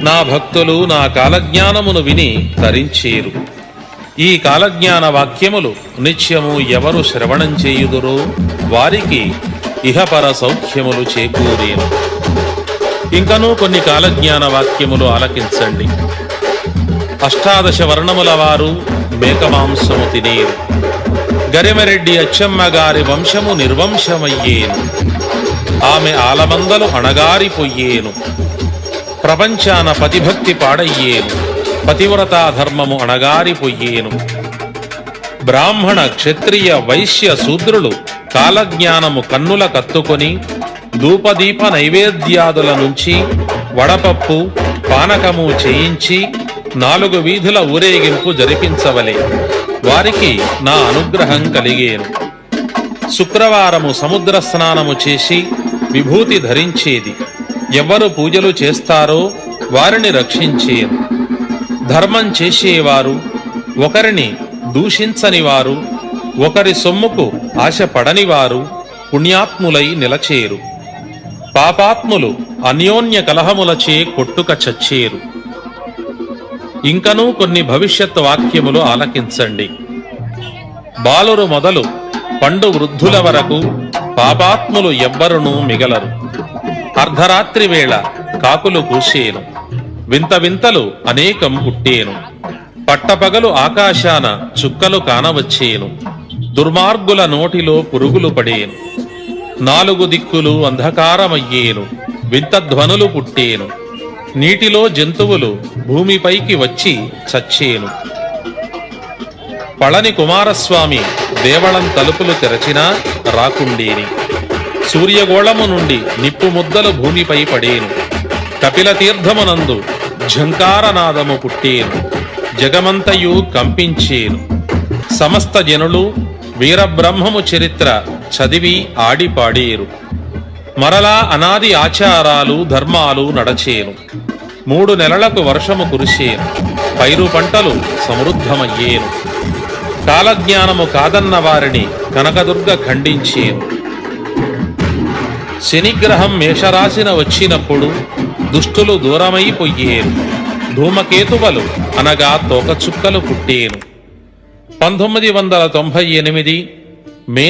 నా భక్తులు నా కాలజ్ఞానమును విని తరించేరు. ఈ కాలజ్ఞాన వాక్యములు నిత్యము ఎవరు శ్రవణం చేయుదురో వారికి ఇహపర సౌఖ్యములు చేకూరేను. ఇంకనూ కొన్ని కాలజ్ఞాన వాక్యములు ఆలకించండి. అష్టాదశ వర్ణముల వారు మేకమాంసము తినేరు. గరిమెరెడ్డి అచ్చమ్మ గారి వంశము నిర్వంశమయ్యేను. ఆమె ఆలమందలు అణగారిపోయేను. ప్రపంచాన పతిభక్తి పాడయ్యేను. పతివ్రతా ధర్మము అణగారిపోయేను. బ్రాహ్మణ క్షత్రియ వైశ్య శూద్రులు కాలజ్ఞానము కన్నుల కత్తుకొని ధూపదీప నైవేద్యాదుల నుంచి వడపప్పు పానకము చేయించి 4 వీధుల ఊరేగింపు జరిపించవలే. వారికి నా అనుగ్రహం కలిగేను. శుక్రవారము సముద్ర స్నానము చేసి విభూతి ధరించేది. ఎవ్వరు పూజలు చేస్తారో వారిని రక్షించేను. ధర్మం చేసేవారు, ఒకరిని దూషించనివారు, ఒకరి సొమ్ముకు ఆశపడనివారు పుణ్యాత్ములై నిలచేరు. పాపాత్ములు అన్యోన్య కలహములచే కొట్టుక చచ్చేరు. ఇంకనూ కొన్ని భవిష్యత్ వాక్యములు ఆలకించండి. బాలురు మొదలు పండు వృద్ధుల వరకు పాపాత్ములు ఎవ్వరునూ మిగలరు. అర్ధరాత్రి వేళ కాకులు కూసేను. వింత వింతలు అనేకం పుట్టేను. పట్టపగలు ఆకాశాన చుక్కలు కానవచ్చేను. దుర్మార్గుల నోటిలో పురుగులు పడేను. 4 దిక్కులు అంధకారమయ్యేను. వింత ధ్వనులు పుట్టేను. నీటిలో జంతువులు భూమిపైకి వచ్చి చచ్చేను. పళని కుమారస్వామి దేవళం తలుపులు తెరచినా రాకుండేని. సూర్యగోళము నుండి నిప్పు ముద్దలు భూమిపై పడేను. కపిల తీర్థమునందు ఝంకారనాదము పుట్టేను. జగమంతయు కంపించేను. సమస్త జనులు వీరబ్రహ్మము చరిత్ర చదివి ఆడిపాడేరు. మరలా అనాది ఆచారాలు ధర్మాలు నడచేను. 3 నెలలకు వర్షము కురిసేను. పైరు పంటలు సమృద్ధమయ్యేను. కాలజ్ఞానము కాదన్న వారిని కనకదుర్గ ఖండించేను. శనిగ్రహం మేషరాశిన వచ్చినప్పుడు దుష్టులు దూరమైపోయేను. ధూమకేతువులు అనగా తోకచుక్కలు పుట్టేను. 1998 మే